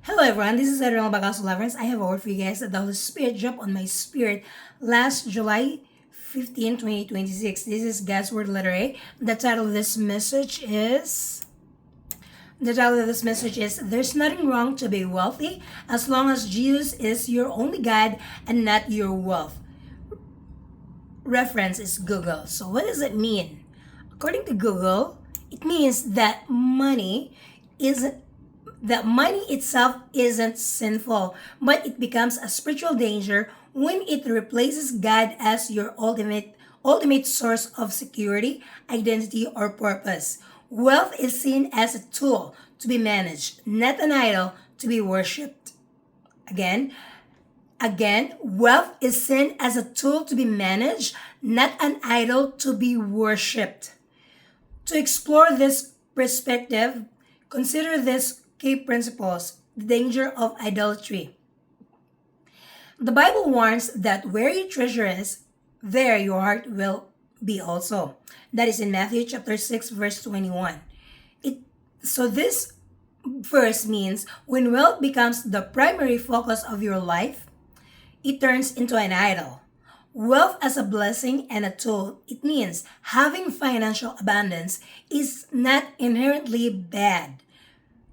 Hello everyone, this is Adriana Bagaso Lovers. I have a word for you guys that the Holy Spirit dropped on my spirit last July 15, 2026. This is God's Word Letter A. The title of this message is There's Nothing Wrong to Be Wealthy as long as Jesus is your only God and not your wealth. Reference is Google. So what does it mean? According to Google, it means that money itself isn't sinful, but it becomes a spiritual danger when it replaces God as your ultimate source of security, identity, or purpose. Wealth is seen as a tool to be managed, not an idol to be worshipped. Again, wealth is seen as a tool to be managed, not an idol to be worshipped. To explore this perspective, consider these key principles: the danger of idolatry. The Bible warns that where your treasure is, there your heart will be also. That is in Matthew chapter 6 verse 21. It so this verse means when wealth becomes the primary focus of your life, it turns into an idol. Wealth as a blessing and a tool, it means having financial abundance is not inherently bad.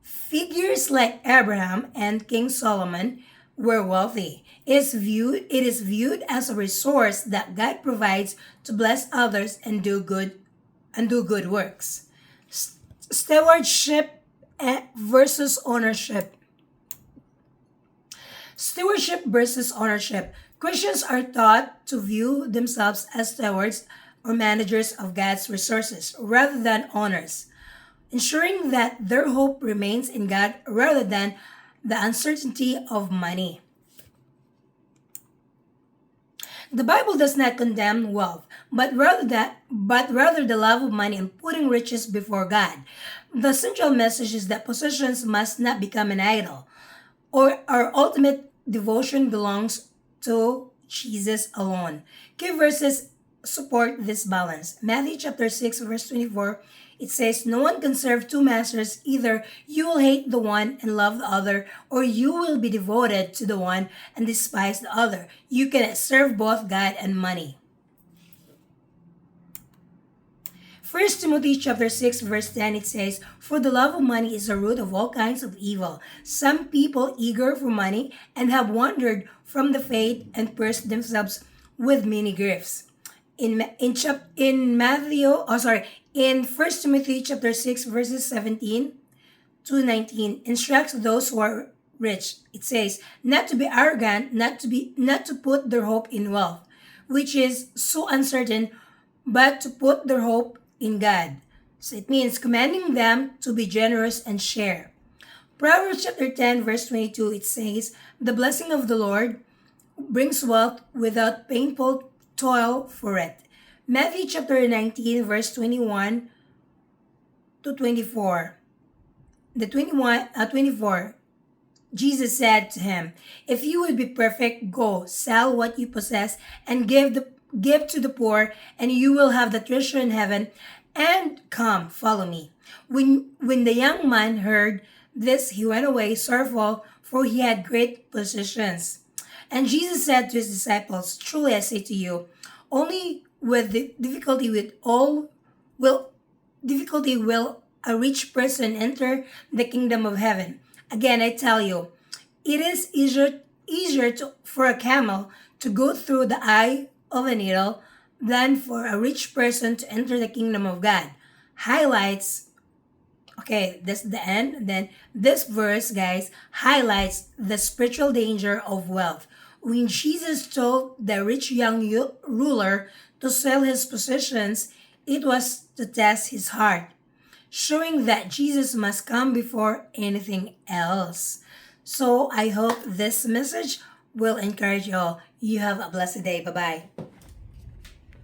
Figures like Abraham and King Solomon were wealthy. It is viewed as a resource that God provides to bless others and do good works. Stewardship versus ownership. Stewardship versus ownership. Christians are taught to view themselves as stewards or managers of God's resources rather than owners, ensuring that their hope remains in God rather than the uncertainty of money. The Bible does not condemn wealth, but rather the love of money and putting riches before God. The central message is that possessions must not become an idol, or our ultimate devotion belongs to Jesus alone. Key verses support this balance. Matthew chapter 6 verse 24, it says, "No one can serve two masters. Either you will hate the one and love the other, or you will be devoted to the one and despise the other. You cannot serve both God and money." First Timothy chapter 6 verse 10, it says, "For the love of money is the root of all kinds of evil. Some people eager for money and have wandered from the faith and pierced themselves with many griefs." In First Timothy chapter 6 verses 17 to 19 instructs those who are rich. It says, not to be arrogant, not to put their hope in wealth, which is so uncertain, but to put their hope in God. So it means commanding them to be generous and share. Proverbs chapter 10 verse 22, it says, "The blessing of the Lord brings wealth without painful toil for it." Matthew chapter 19 verse 21 to 24. The 24, Jesus said to him, "If you would be perfect, go, sell what you possess and give to the poor, and you will have the treasure in heaven, and come, follow me." When the young man heard this, he went away sorrowful, for he had great possessions. And Jesus said to his disciples, "Truly I say to you, only with the difficulty will a rich person enter the kingdom of heaven. Again, I tell you, it is easier for a camel to go through the eye of a needle than for a rich person to enter the kingdom of God." Highlights, okay, this is the end. Then this verse, guys, highlights the spiritual danger of wealth. When Jesus told the rich young ruler to sell his possessions, it was to test his heart, showing that Jesus must come before anything else. So I hope this message will encourage you all. You have a blessed day. Bye bye.